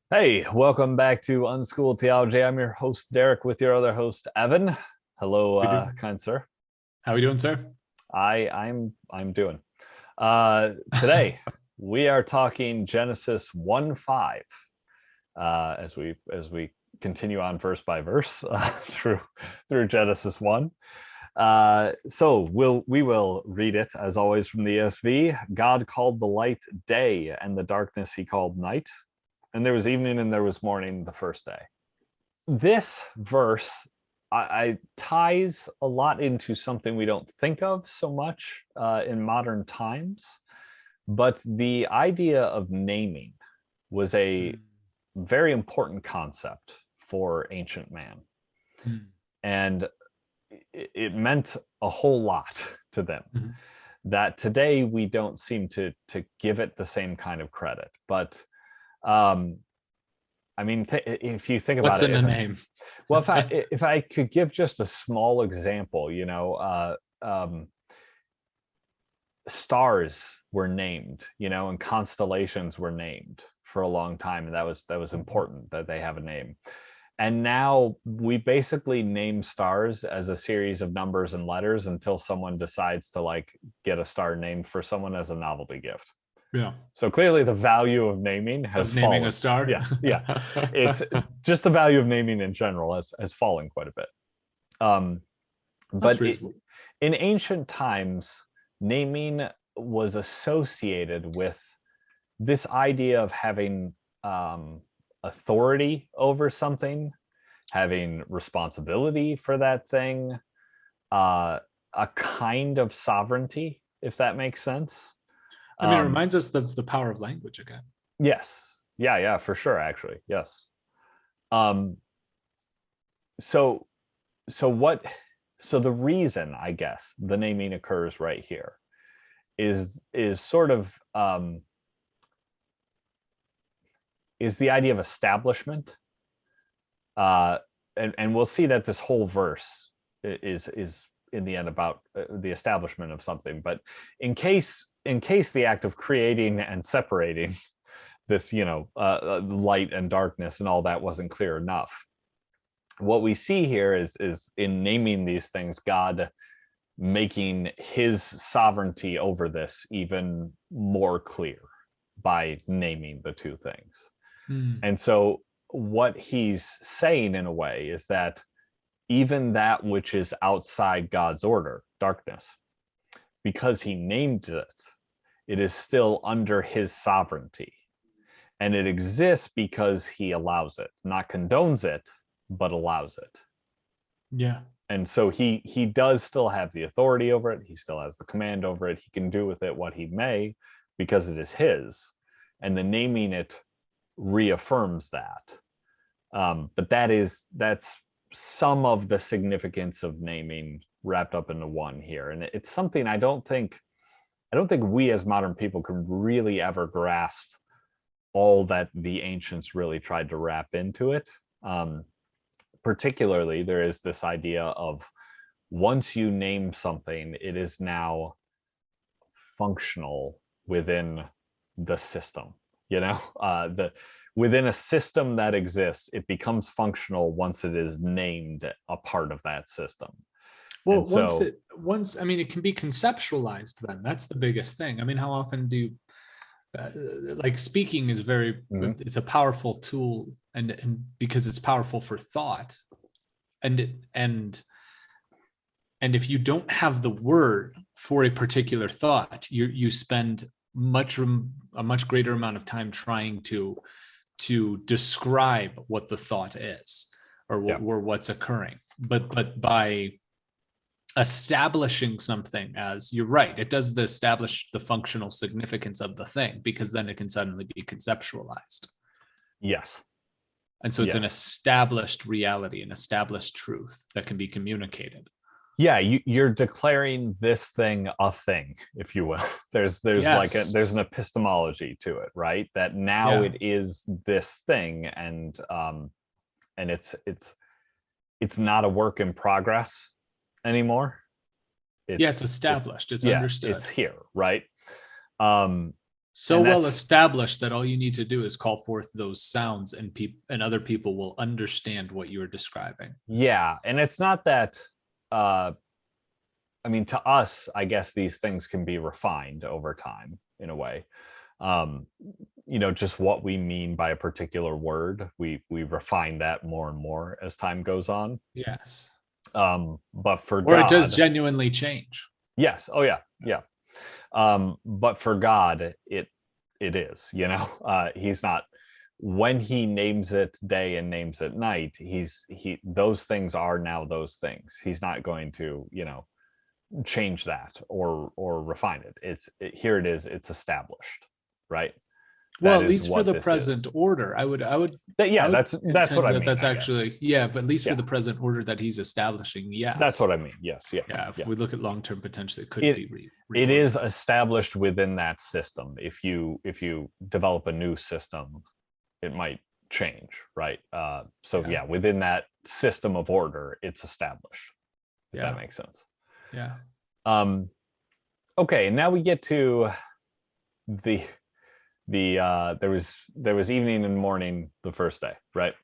Hey, welcome back to Unschooled Theology. I'm your host, Derek, with your other host, Evan. Hello, We do. kind sir. How are we doing, sir? I'm doing. Today we are talking Genesis 1:5 as we continue on verse by verse through Genesis 1. So we will read it as always from the ESV. God called the light day, and the darkness he called night. And there was evening and there was morning the first day. This verse I ties a lot into something we don't think of so much in modern times, but the idea of naming was a Mm, very important concept for ancient man, mm, and it meant a whole lot to them mhm. that today we don't seem to give it the same kind of credit. But um, I mean, if you think about What's it, in a name? well, if I could give just a small example, stars were named, and constellations were named for a long time, and that was important that they have a name. And now we basically name stars as a series of numbers and letters until someone decides to like get a star named for someone as a novelty gift. Yeah, So clearly the value of naming has of naming a fallen. star. Yeah, yeah. It's just the value of naming in general has fallen quite a bit. Um, That's but reasonable. in ancient times, naming was associated with this idea of having authority over something, having responsibility for that thing, uh, a kind of sovereignty, if that makes sense. I mean, it Um, reminds us of the power of language again. yes, yeah, yeah, for sure, actually, yes. Um, so, so what? So the reason, I guess, the naming occurs right here is sort of is the idea of establishment, uh, and we'll see that this whole verse is in the end about the establishment of something. But in case the act of creating and separating this, light and darkness and all that wasn't clear enough, what we see here is in naming these things, God making his sovereignty over this even more clear by naming the two things. Mm, And so what he's saying in a way is that even that which is outside God's order, darkness, because he named it, it is still under his sovereignty. And it exists because he allows it, not condones it, but allows it. yeah, And so he does still have the authority over it. He still has the command over it. He can do with it what he may because it is his. And the naming it reaffirms that. But that's some of the significance of naming wrapped up into one here. And it's something I don't think we as modern people can really ever grasp all that the ancients really tried to wrap into it. Particularly, there is this idea of once you name something, it is now functional within the system. The within a system that exists, it becomes functional once it is named a part of that system. well, And so, once I mean, it can be conceptualized. Then that's the biggest thing. I mean, how often do uh, like speaking is very mhm, it's a powerful tool, and because it's powerful for thought, and and if you don't have the word for a particular thought, you spend a much greater amount of time trying to describe what the thought is, yeah, or what's occurring. But by establishing something, as you're right, it does establish the functional significance of the thing, because then it can suddenly be conceptualized. yes, And so it's an yes. established reality, an established truth that can be communicated. Yeah, you're declaring this thing a thing, if you will. There's like Yes. there's an epistemology to it, right? That now Yeah. it is this thing, and it's not a work in progress anymore. Yeah, it's It's established, it's yeah, understood. it's here, right? Um, So And well that's, established that all you need to do is call forth those sounds, and other people will understand what you're describing. yeah. And it's not that, uh, I mean, to us, I guess these things can be refined over time in a way. Um, just what we mean by a particular word, we refine that more and more as time goes on. Yes. But for Or it does God, genuinely change. yes, oh yeah, yeah. But for God, it is, he's not, when he names it day and names it night, he those things are now those things. He's not going to, change that or refine it. Here it is, it's established, right? Well, That at is least for what the this present is. order, I Yeah, would that's what contend I that mean, that's I guess. actually, yeah, but at least for Yeah, the present order that he's establishing, that's yes. what I mean. Yes, yeah, Yeah, if yeah. we look at long-term potential, it could It be it is reorganized. established within that system. If you develop a new system, it might change, right? So Yeah, yeah, within that system of order, it's established, if that yeah, makes sense. yeah. Um, okay, now we get to the there was evening and morning the first day, right?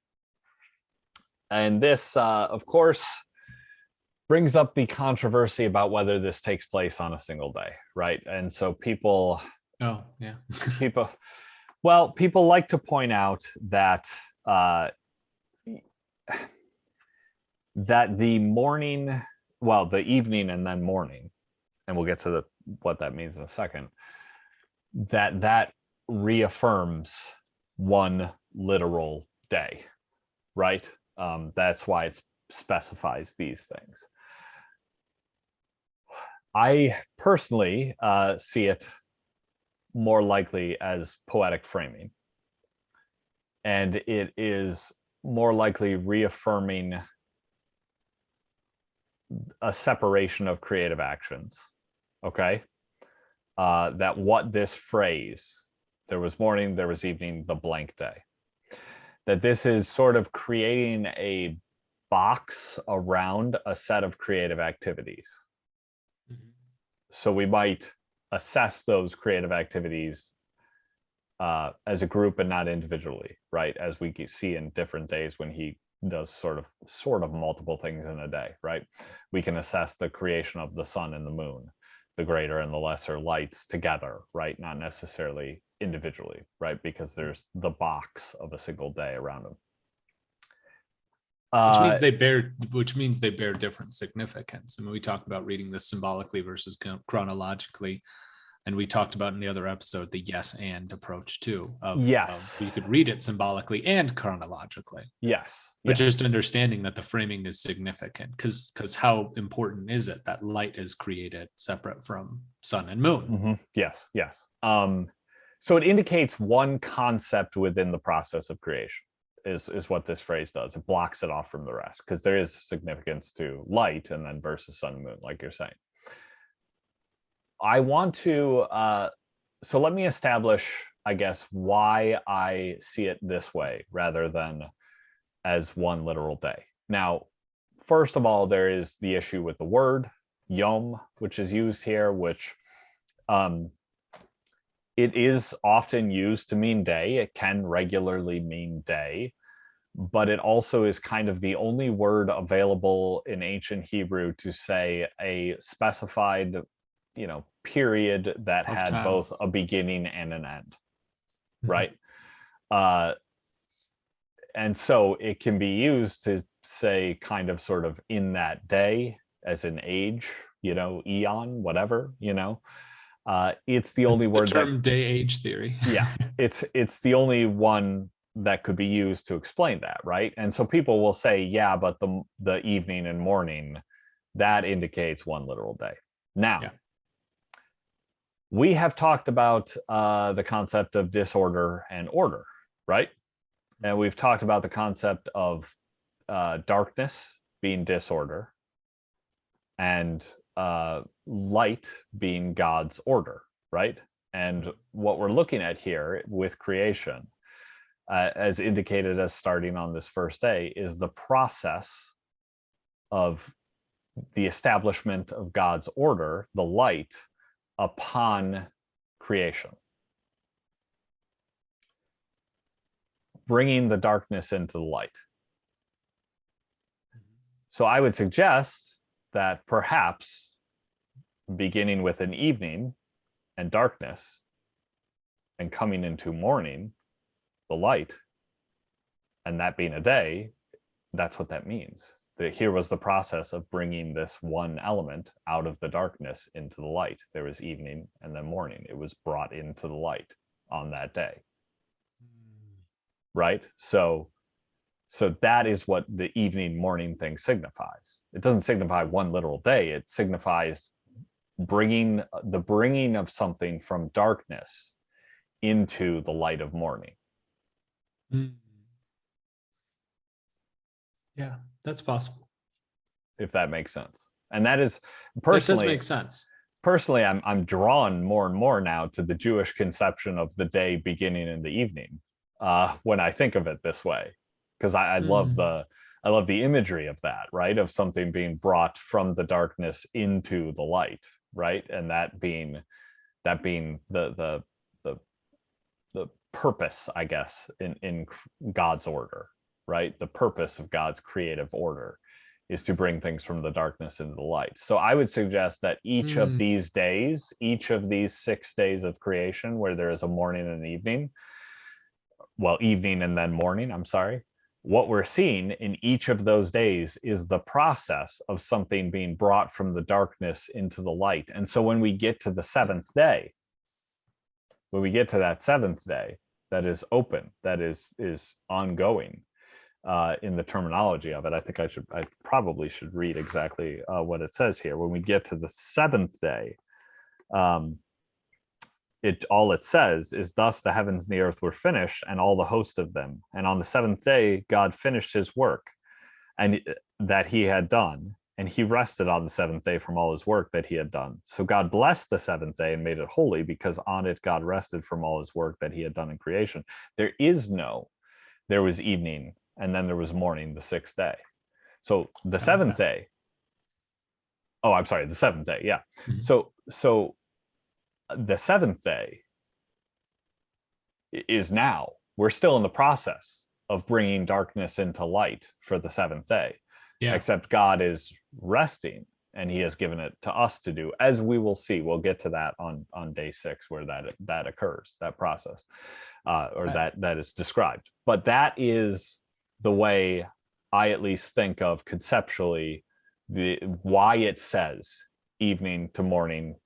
And this, of course, brings up the controversy about whether this takes place on a single day, right? And so Oh, yeah. people, well, people like to point out that uh, that the morning, well, the evening and then morning, and we'll get to what that means in a second. That reaffirms one literal day, right? That's why it specifies these things. I personally see it more likely as poetic framing, and it is more likely reaffirming a separation of creative actions. Okay, that what this phrase, there was morning, there was evening, the blank day, that this is sort of creating a box around a set of creative activities. So we might assess those creative activities as a group and not individually, right? As we see in different days when he does sort of multiple things in a day, right? We can assess the creation of the sun and the moon, the greater and the lesser lights together, right? Not necessarily individually, right? Because there's the box of a single day around them. Uh, Which means they bear different significance. I mean, we talked about reading this symbolically versus chronologically, and we talked about in the other episode the yes and approach too. Of yes, you could read it symbolically and chronologically, yes, but yes, just understanding that the framing is significant, because how important is it that light is created separate from sun and moon? yes, yes. So it indicates one concept within the process of creation. Is what this phrase does. It blocks it off from the rest because there is significance to light and then versus sun and moon, like you're saying. I want to so let me establish, I guess, why I see it this way rather than as one literal day. Now, first of all, there is the issue with the word yom, which is used here, which um, it is often used to mean day. It can regularly mean day, but it also is kind of the only word available in ancient Hebrew to say a specified, period that Of had time. both a beginning and an end, Mhm. right? Uh, and so it can be used to say kind of sort of in that day as an age, eon, whatever, it's the only It's the word that, term day age theory. yeah, it's the only one that could be used to explain that, right? And so people will say, yeah, but the evening and morning, that indicates one literal day. Now, Yeah. we have talked about the concept of disorder and order, right? And we've talked about the concept of darkness being disorder and light being God's order, right? And what we're looking at here with creation, as indicated as starting on this first day, is the process of the establishment of God's order, the light, upon creation. bringing the darkness into the light. So I would suggest that perhaps beginning with an evening and darkness and coming into morning, the light, and that being a day, that's what that means. That here was the process of bringing this one element out of the darkness into the light. There was evening and then morning. It was brought into the light on that day. Right? So that is what the evening morning thing signifies. It doesn't signify one literal day. It signifies bringing of something from darkness into the light of morning. Yeah, that's possible. If that makes sense. And that is personally, that does make sense. Personally, I'm drawn more and more now to the Jewish conception of the day beginning in the evening when I think of it this way, because I love the imagery of that, right? Of something being brought from the darkness into the light, right? And that being the purpose, I guess, in God's order, right? The purpose of God's creative order is to bring things from the darkness into the light. So I would suggest that each of these days, each of these 6 days of creation, where there is a morning and an evening, well, evening and then morning, I'm sorry, what we're seeing in each of those days is the process of something being brought from the darkness into the light. And so when we get to the 7th day, when we get to that 7th day, that is open, that is ongoing, in the terminology of it. I think I probably should read exactly what it says here. When we get to the 7th day, it says is, thus the heavens and the earth were finished, and all the host of them. And on the 7th day, God finished his work and that he had done, and he rested on the 7th day from all his work that he had done. So God blessed the 7th day and made it holy, because on it God rested from all his work that he had done in creation. There was evening, and then there was morning the 6th day. So the 7th day. Oh, I'm sorry, the 7th day. Yeah. Mm-hmm. So the 7th day is now. We're still in the process of bringing darkness into light for the 7th day. Yeah. Except God is resting, and he has given it to us to do, as we will see. We'll get to that on day 6, where that occurs, that process, right. that is described. But that is the way I at least think of conceptually why it says evening to morning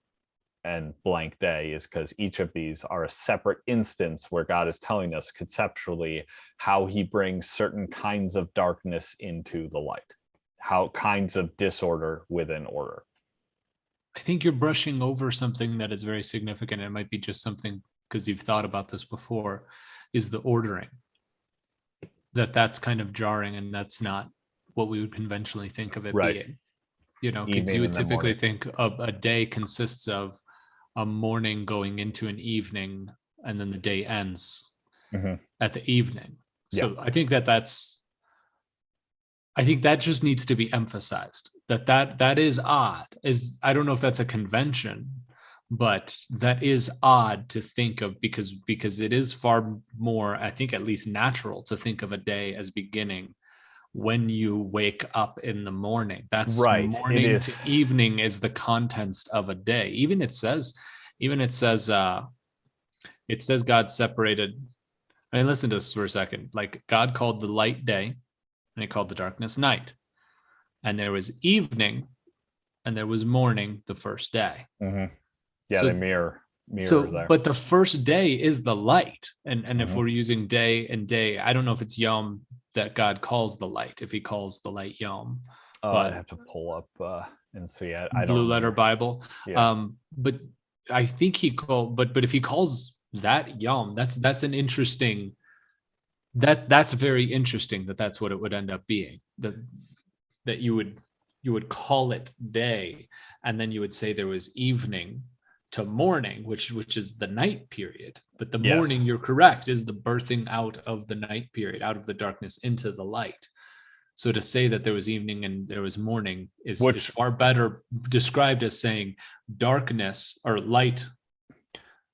and blank day, is because each of these are a separate instance where God is telling us conceptually how he brings certain kinds of darkness into the light, how kinds of disorder within order. I think you're brushing over something that is very significant. It might be just something because you've thought about this before, is the ordering. That's kind of jarring, and that's not what we would conventionally think of it being. Because you would typically think of a day consists of a morning going into an evening, and then the day ends at the evening. So I think that just needs to be emphasized. That is odd. I don't know if that's a convention, but that is odd to think of, because it is far more, I think, at least natural to think of a day as beginning when you wake up in the morning. That's right. Morning to evening is the contents of a day. It says God separated. I mean, listen to this for a second. Like, God called the light day, and he called the darkness night. And there was evening and there was morning the first day. Mm-hmm. Yeah, so, they mirror there. But the first day is the light. And if we're using day and day, I don't know if it's Yom that God calls the light, if he calls the light Yom. I'd have to pull up and see. I don't Blue Letter Bible. Yeah. But I think he called, but if he calls that Yom, that's an interesting, that's very interesting that's what it would end up being. That you would call it day, and then you would say there was evening to morning, which is the night period. But the morning, you're correct, is the birthing out of the night period, out of the darkness into the light. So to say that there was evening and there was morning is far better described as saying darkness, or light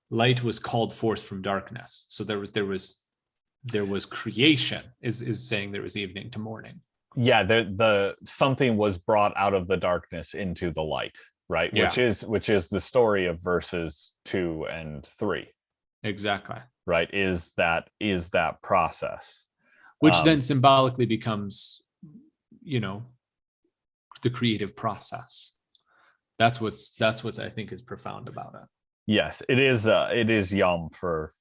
was called forth from darkness. So there was there was creation is saying there was evening to morning. Yeah, the something was brought out of the darkness into the light, right? Yeah, Which is the story of verses 2 and 3, exactly. right? Is that process. Which then symbolically becomes, you know, the creative process. That's what's I think is profound about it. Yes, it is yom for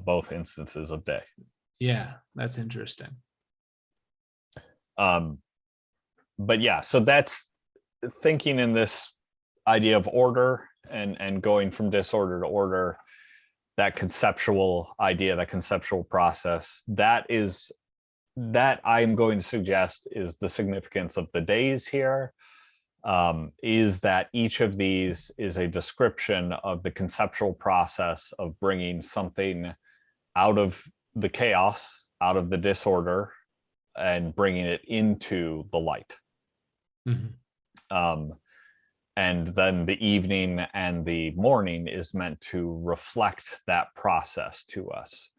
both instances of day. Yeah, that's interesting. Um, but yeah, so that's thinking in this idea of order and going from disorder to order, that conceptual idea, that conceptual process, that I'm going to suggest is the significance of the days here. Is that each of these is a description of the conceptual process of bringing something out of the chaos, out of the disorder, and bringing it into the light. Mm-hmm. And then the evening and the morning is meant to reflect that process to us.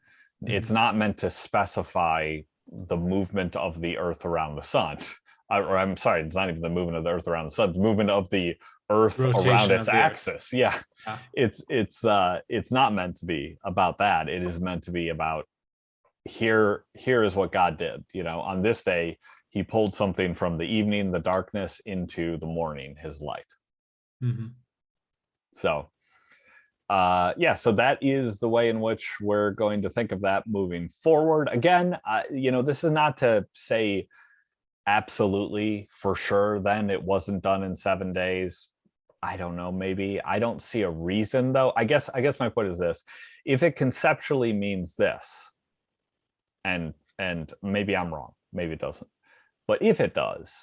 Mm-hmm. It's not meant to specify the movement of the earth around the sun. Or I'm sorry, it's not even the movement of the earth around the sun, it's the movement of the earth rotation around its axis. Earth. Yeah. It's not meant to be about that. It is meant to be about here is what God did. On this day, he pulled something from the evening, the darkness, into the morning, his light. Mm-hmm. So so that is the way in which we're going to think of that moving forward. Again, this is not to say absolutely for sure then it wasn't done in 7 days. I don't know, maybe. I don't see a reason though. I guess my point is this: if it conceptually means this, and maybe I'm wrong, maybe it doesn't, but if it does,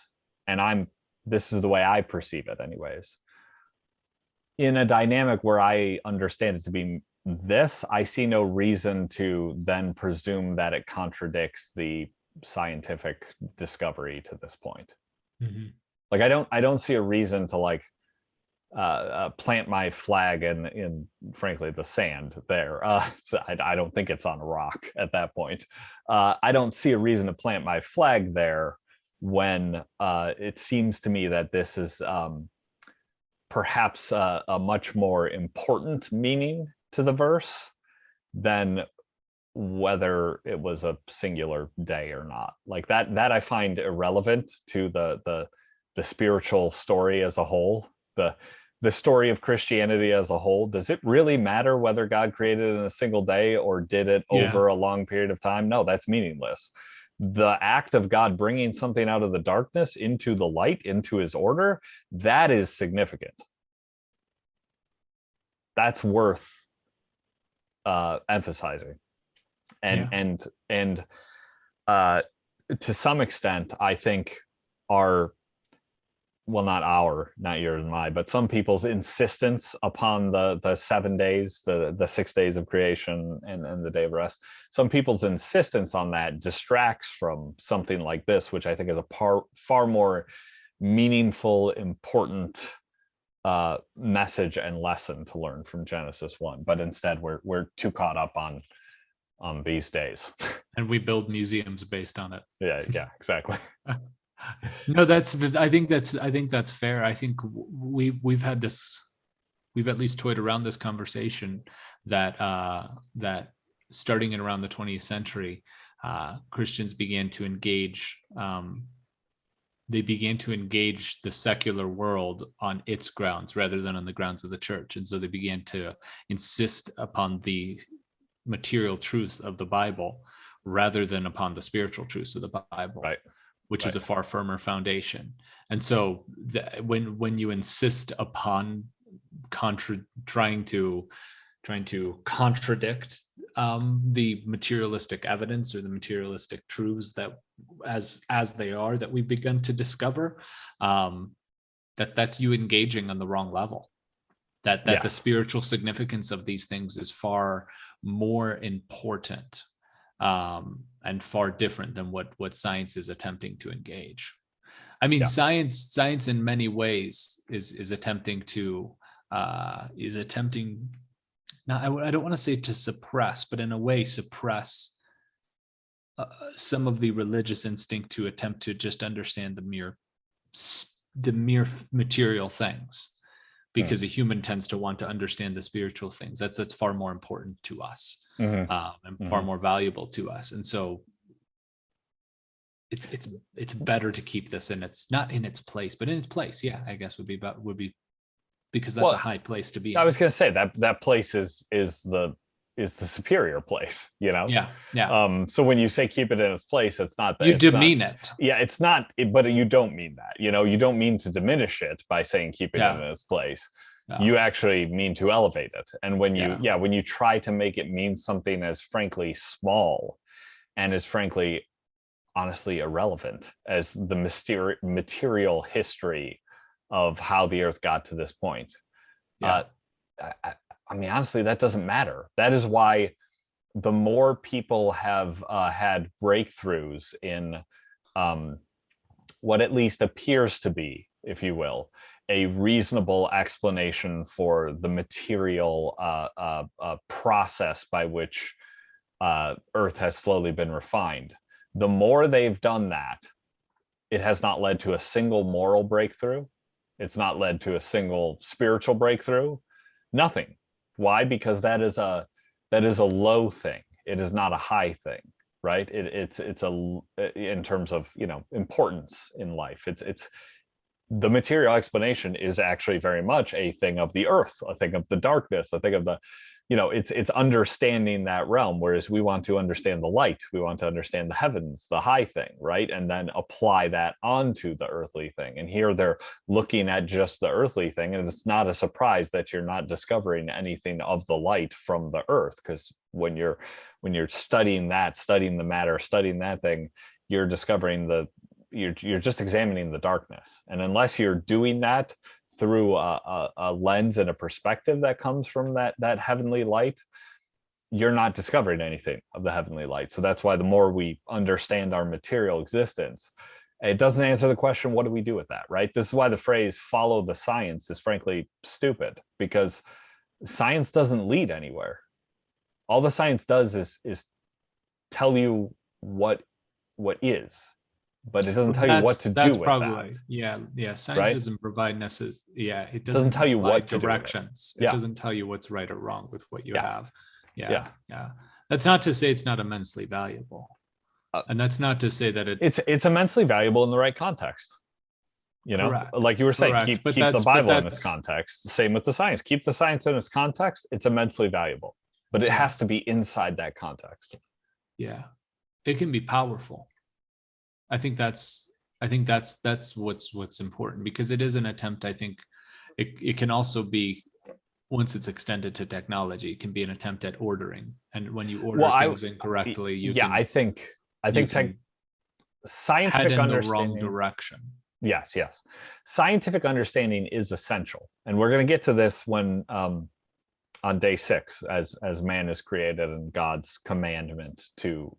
and this is the way I perceive it anyways, in a dynamic where I understand it to be this, I see no reason to then presume that it contradicts the scientific discovery to this point. Mm-hmm. Like I don't see a reason to plant my flag in frankly the sand there. So I don't think it's on a rock at that point. I don't see a reason to plant my flag there when it seems to me that this is perhaps a much more important meaning to the verse than whether it was a singular day or not. Like that I find irrelevant to the spiritual story as a whole, the story of Christianity as a whole. Does it really matter whether God created it in a single day or did it over a long period of time? No, that's meaningless. The act of God bringing something out of the darkness into the light, into his order, that is significant. That's worth emphasizing. And to some extent, I think not yours and mine, but some people's insistence upon the 7 days, the 6 days of creation and the day of rest, some people's insistence on that distracts from something like this, which I think is a far more meaningful, important message and lesson to learn from Genesis 1. But instead, we're too caught up on these days. And we build museums based on it. Yeah, exactly. No, I think that's fair. I think we've had this, we've at least toyed around this conversation that starting in around the 20th century, Christians began to engage. They began to engage the secular world on its grounds rather than on the grounds of the church, and so they began to insist upon the material truths of the Bible rather than upon the spiritual truths of the Bible. Right. Which is a far firmer foundation. And so when you insist upon trying to contradict the materialistic evidence or the materialistic truths that as they are that we've begun to discover, that's you engaging on the wrong level. That the spiritual significance of these things is far more important and far different than what science is attempting to engage. I mean, science in many ways is attempting not, I don't want to say to suppress, but in a way suppress some of the religious instinct to attempt to just understand the mere material things, because a human tends to want to understand the spiritual things. That's far more important to us, and far more valuable to us. And so it's better to keep this in its, not in its place, but in its place. Yeah, I guess would be because that's a high place to be. I was going to say that place is the superior place, you know? Yeah. So when you say keep it in its place, it's not that you demean it. Yeah, it's not, but you don't mean that, you know, you don't mean to diminish it by saying keep it in its place. No. You actually mean to elevate it. And when when you try to make it mean something as frankly small and as frankly, honestly irrelevant as the material history of how the earth got to this point. I mean, honestly, that doesn't matter. That is why the more people have had breakthroughs in what at least appears to be, if you will, a reasonable explanation for the material process by which Earth has slowly been refined. The more they've done that, it has not led to a single moral breakthrough. It's not led to a single spiritual breakthrough. Nothing. Why? Because that is a low thing. It is not a high thing, right? It's in terms of, you know, importance in life. It's the material explanation is actually very much a thing of the earth, a thing of the darkness, a thing of the, you know, it's understanding that realm, whereas we want to understand the light, we want to understand the heavens, the high thing, right? And then apply that onto the earthly thing. And here they're looking at just the earthly thing, and it's not a surprise that you're not discovering anything of the light from the earth, because when you're studying the matter, studying that thing, you're discovering you're just examining the darkness. And unless you're doing that through a lens and a perspective that comes from that heavenly light, you're not discovering anything of the heavenly light. So that's why the more we understand our material existence, it doesn't answer the question, what do we do with that, right? This is why the phrase follow the science is frankly stupid, because science doesn't lead anywhere. All the science does is tell you what is, but it doesn't tell you what to do with that. Yeah. Science doesn't provide necessarily. Yeah, it doesn't tell you what directions. It doesn't tell you what's right or wrong with what you have. Yeah. That's not to say it's not immensely valuable, and that's not to say that it's immensely valuable in the right context. You know, correct. Like you were saying, keep the Bible in its context. Same with the science. Keep the science in its context. It's immensely valuable, but it has to be inside that context. Yeah, it can be powerful. I think that's what's important, because it is an attempt. I think it can also be, once it's extended to technology, it can be an attempt at ordering. And when you order things incorrectly, I think scientific head in the wrong direction. Yes. Scientific understanding is essential, and we're going to get to this when on day 6, as man is created and God's commandment to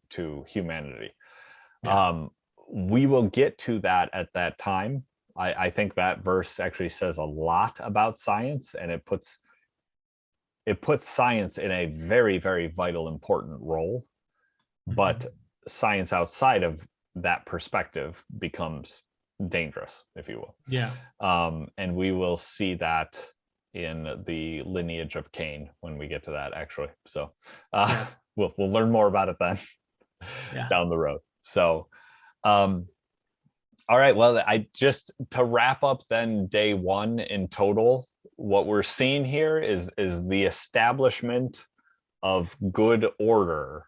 humanity. Yeah. We will get to that at that time. I think that verse actually says a lot about science, and it puts science in a very, very vital, important role. But science outside of that perspective becomes dangerous, if you will. Yeah. And we will see that in the lineage of Cain when we get to that, actually. So we'll learn more about it then down the road. So all right, well, to wrap up then day 1 in total, what we're seeing here is the establishment of good order,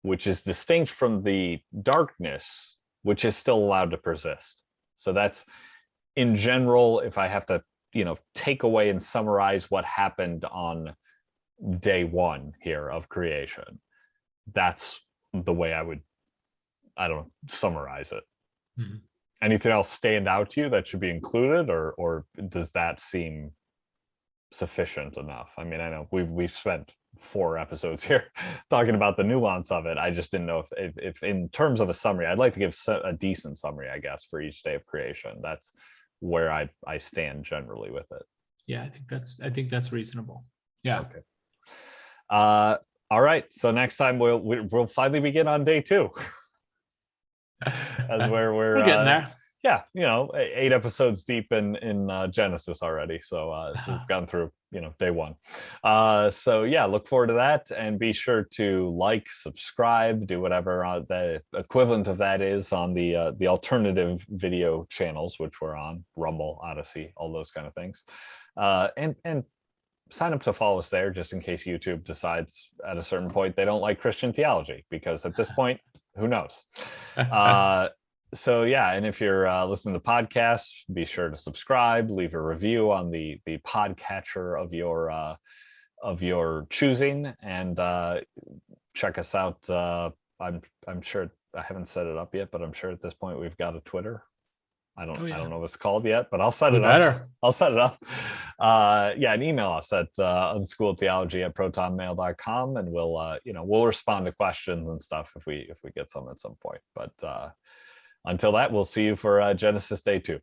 which is distinct from the darkness, which is still allowed to persist. So that's, in general, if I have to, take away and summarize what happened on day 1 here of creation, that's the way I would, summarize it. Mm-hmm. Anything else stand out to you that should be included, or does that seem sufficient enough? I mean, I know we've spent 4 episodes here talking about the nuance of it. I just didn't know if in terms of a summary, I'd like to give a decent summary, I guess, for each day of creation. That's where I stand generally with it. Yeah, I think that's reasonable. Yeah. Okay. All All right. So next time we'll finally begin on day 2. As we're getting there. Yeah, 8 episodes deep in Genesis already. So we've gone through day 1. So yeah, look forward to that, and be sure to like, subscribe, do whatever the equivalent of that is on the alternative video channels, which we're on: Rumble, Odyssey, all those kind of things. And sign up to follow us there, just in case YouTube decides at a certain point they don't like Christian theology, because at this point, who knows? So yeah, and if you're listening to podcasts, be sure to subscribe, leave a review on the podcatcher of your choosing, and check us out. I'm sure I haven't set it up yet, but I'm sure at this point we've got a Twitter. I don't know what it's called yet, but I'll set it up. I'll set it up. Yeah, and email us at unschooledtheology@protonmail.com, and we'll respond to questions and stuff if we get some at some point. But until that, we'll see you for Genesis Day 2.